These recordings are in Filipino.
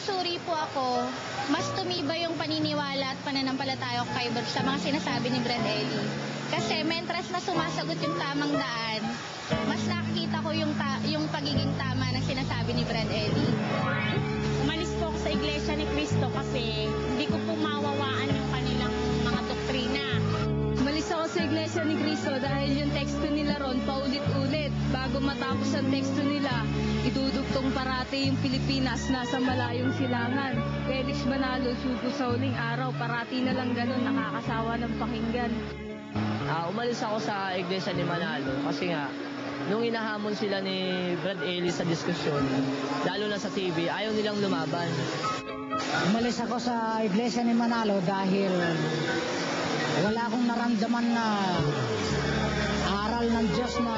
nagsusuri po ako, mas tumibay yung paniniwala at pananampalataya ko kay Brad sa mga sinasabi ni Brad Eli. Kasi mentras na sumasagot yung tamang daan, mas nakikita ko yung pagiging tama ng sinasabi ni Brad Eli. Umalis po ako sa Iglesia ni Cristo kasi hindi ko po mawawaan yung kanilang mga doktrina. Umalis ako sa Iglesia ni Cristo dahil yung teksto nila ron paulit-ulit. Bago matapos ang teksto nila, idudugtong parati yung Pilipinas nasa malayong silangan. Felix Manalo, sugo sa huling araw, parati na lang ganun, nakakasawa ng pakinggan. Umalis ako sa Iglesia ni Manalo kasi nga, nung inahamon sila ni Brad Eli sa diskusyon, lalo na sa TV, ayaw nilang lumaban. Umalis ako sa Iglesia ni Manalo dahil wala akong naramdaman na aral ng Diyos na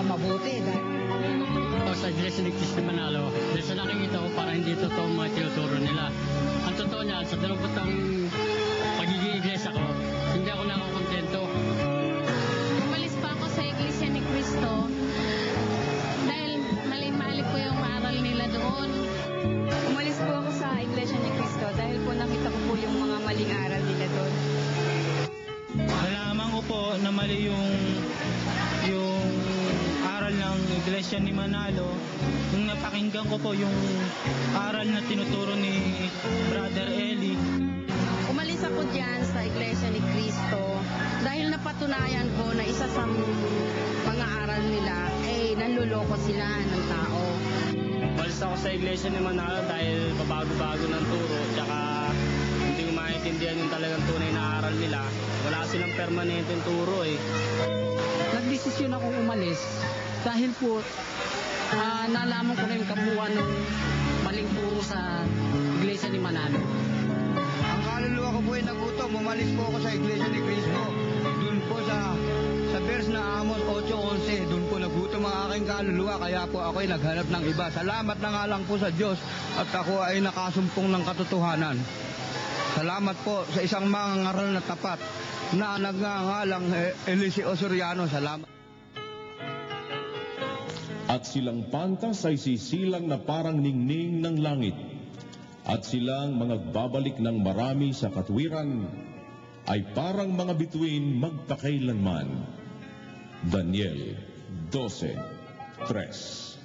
mabuti. Sa Iglesia ni Cristo Manalo, dahil sa nakikita ko para hindi totoo mga tinuturo nila. Ang totoo niya, sa dalawang pagiging iglesia ko, hindi ako nakakontento. Umalis pa ako sa Iglesia ni Cristo dahil mali-mali po yung aral nila doon. Umalis po ako sa Iglesia ni Cristo dahil po nakita ko po yung mga maling aral nila doon. Nalaman ko po na mali yung aral ng Iglesia ni Manalo. Nung napakinggan ko po yung aral na tinuturo ni Brother Eli. Umalis ako dyan sa Iglesia ni Cristo dahil napatunayan ko na isa sa mga aral nila nanluloko sila ng tao. Umalis ako sa Iglesia ni Manalo dahil pabago-bago ng turo, tsaka hindi ko maintindihan yung talagang tunay na aral nila. Wala silang permanenteng turo eh. Nagdesisyon akong umalis dahil po nalaman ko na yung kabuuan ng maling turo sa Iglesia ni Manalo. Ang kaluluwa ko po ay nagutom. Umalis po ako sa Iglesia ni Cristo. Doon po sa verse na Amos 8:11, doon po nagutom ang aking kaluluwa. Kaya po ako ay naghanap ng iba. Salamat na nga lang po sa Diyos at ako ay nakasumpong ng katotohanan. Salamat po sa isang mangangaral na tapat na nagngangalang Eliseo Soriano. Salamat. At silang pantas ay sisilang na parang ningning ng langit. At silang mga babalik ng marami sa katwiran ay parang mga bituin magpakailanman. Daniel 12:3.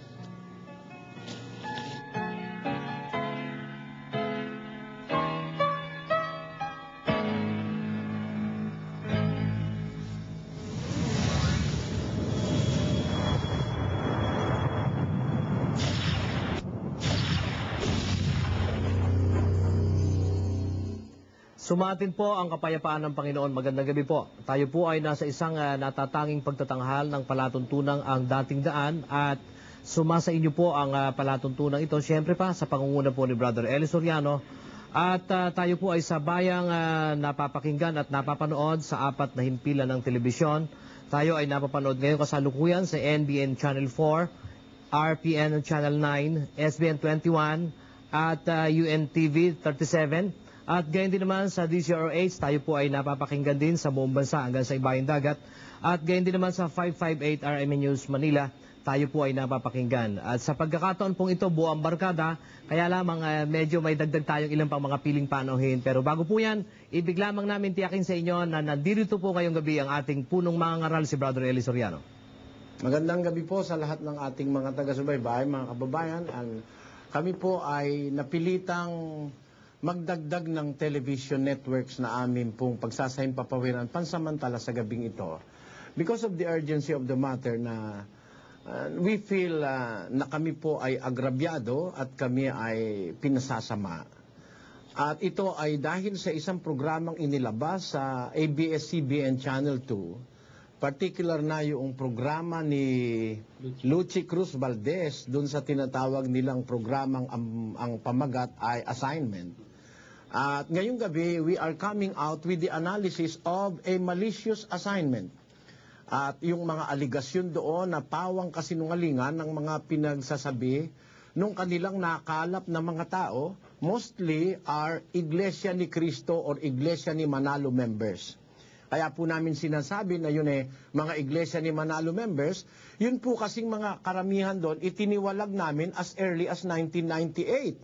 Sumatin po ang kapayapaan ng Panginoon. Magandang gabi po. Tayo po ay nasa isang natatanging pagtatanghal ng palatuntunang ang dating daan at sumasa inyo po ang palatuntunang ito. Siyempre pa sa pangunguna po ni Brother Eli Soriano. At tayo po ay sabayang napapakinggan at napapanood sa 4 na himpilan ng telebisyon. Tayo ay napapanood ngayon kasalukuyan sa NBN Channel 4, RPN Channel 9, SBN 21 at UNTV 37. At gayon din naman sa DCRH, tayo po ay napapakinggan din sa buong bansa hanggang sa ibayong dagat. At gayon din naman sa 558 RMN News Manila, tayo po ay napapakinggan. At sa pagkakataon pong ito, buong barkada, kaya lamang medyo may dagdag tayong ilang pang mga piling panauhin. Pero bago po yan, ibig lamang namin tiyakin sa inyo na nandito po ngayong gabi ang ating punong mangangaral si Brother Eli Soriano. Magandang gabi po sa lahat ng ating mga taga-subaybay, mga kababayan. Kami po ay napilitang magdagdag ng television networks na amin pong pagsasahing papawiran pansamantala sa gabing ito. Because of the urgency of the matter na we feel na kami po ay agrabyado at kami ay pinasasama. At ito ay dahil sa isang programang inilabas sa ABS-CBN Channel 2, particular na yung programa ni Lucy Cruz Valdez dun sa tinatawag nilang programang ang pamagat ay assignment. At ngayong gabi, we are coming out with the analysis of a malicious assignment. At yung mga aligasyon doon na pawang kasinungalingan ng mga pinagsasabi nung kanilang nakalap na mga tao, mostly are Iglesia ni Cristo or Iglesia ni Manalo members. Kaya po namin sinasabi na yun mga Iglesia ni Manalo members, yun po kasing mga karamihan doon, itiniwalag namin as early as 1998.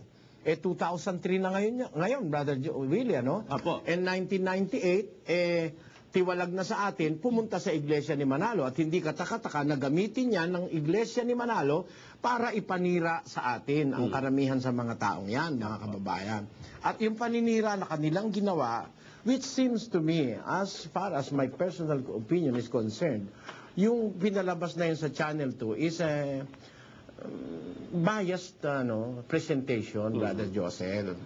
2003 na ngayon, Brother Willie, ano? Apo. And 1998, tiwalag na sa atin, pumunta sa Iglesia ni Manalo at hindi katakataka na gamitin niya ng Iglesia ni Manalo para ipanira sa atin ang karamihan sa mga taong yan, mga kababayan. At yung paninira na kanilang ginawa, which seems to me, as far as my personal opinion is concerned, yung pinalabas na yun sa Channel 2 is a biased presentation, Brother Josel.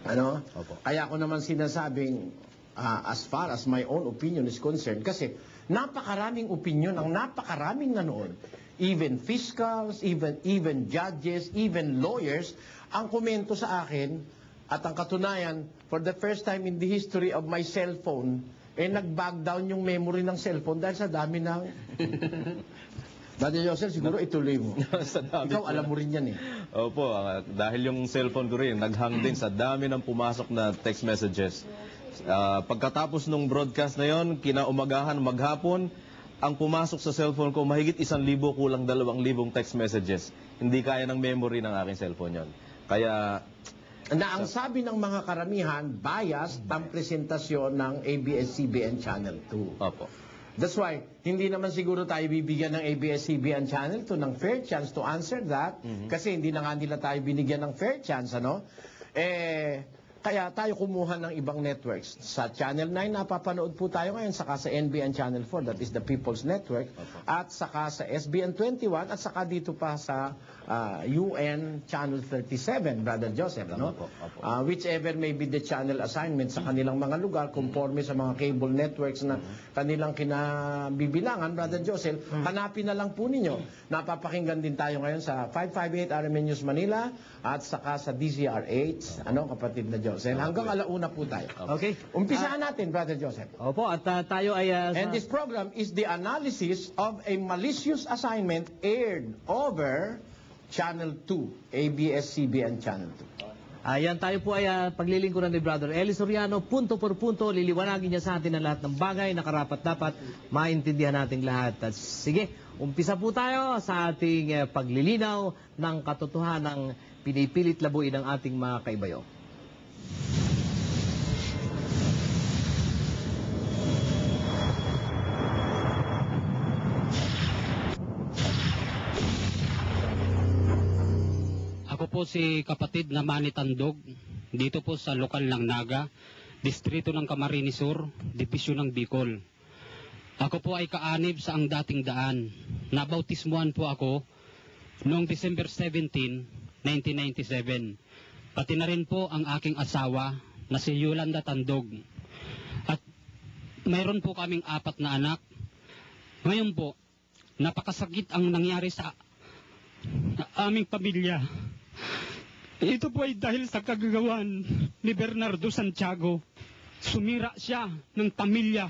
Ano? Kaya ako naman sinasabing, as far as my own opinion is concerned, kasi napakaraming opinion ang napakaraming nanood. Even fiscals, even judges, even lawyers, ang komento sa akin. At ang katunayan, for the first time in the history of my cellphone, nag-bag down yung memory ng cellphone dahil sa dami ng... Brother Joseph, siguro ituloy mo. Ikaw, alam mo rin yan Opo, dahil yung cellphone ko rin, naghang din sa dami ng pumasok na text messages. Pagkatapos nung broadcast na yon, kinaumagahan, maghapon, ang pumasok sa cellphone ko, mahigit 1,000, kulang 2,000 text messages. Hindi kaya ng memory ng aking cellphone yon. Kaya... Na ang sabi ng mga karamihan, biased ang presentasyon ng ABS-CBN Channel 2. Opo. That's why, hindi naman siguro tayo bibigyan ng ABS-CBN Channel 2 ng fair chance to answer that, kasi hindi na nga nila tayo binigyan ng fair chance, ano? Kaya tayo kumuha ng ibang networks. Sa Channel 9, napapanood po tayo ngayon, saka sa NBN Channel 4, that is the People's Network, at saka sa SBN 21, at saka dito pa sa UN Channel 37, Brother Joseph, no? Whichever may be the channel assignment sa kanilang mga lugar, conforme sa mga cable networks na kanilang kinabibilangan, Brother Joseph, hanapin na lang po ninyo. Napapakinggan din tayo ngayon sa 558 RMN News Manila, at saka sa DZRH, kapatid na Joseph. Hanggang alauna po tayo. Okay. Umpisaan natin, Brother Joseph. Opo, at tayo ay... And this program is the analysis of a malicious assignment aired over Channel 2, ABS-CBN Channel 2. Ayan, tayo po ay paglilingkuran ni Brother Eli Soriano, punto por punto, liliwanagin niya sa atin ang lahat ng bagay na karapat-dapat maintindihan nating lahat. At sige, umpisa po tayo sa ating paglilinaw ng katotohanan ng pinipilit labuin ng ating mga kaibayo. Ako po si kapatid na Manny Tandog, dito po sa lokal ng Naga, distrito ng Camarines Sur, divisyon ng Bicol. Ako po ay kaanib sa ang dating daan. Nabautismuhan po ako noong December 17, 1997. Pati na rin po ang aking asawa na si Yolanda Tandog. At mayroon po kaming 4 na anak. Ngayon po, napakasakit ang nangyari sa aming pamilya. Ito po ay dahil sa kagagawan ni Bernardo Santiago. Sumira siya ng pamilya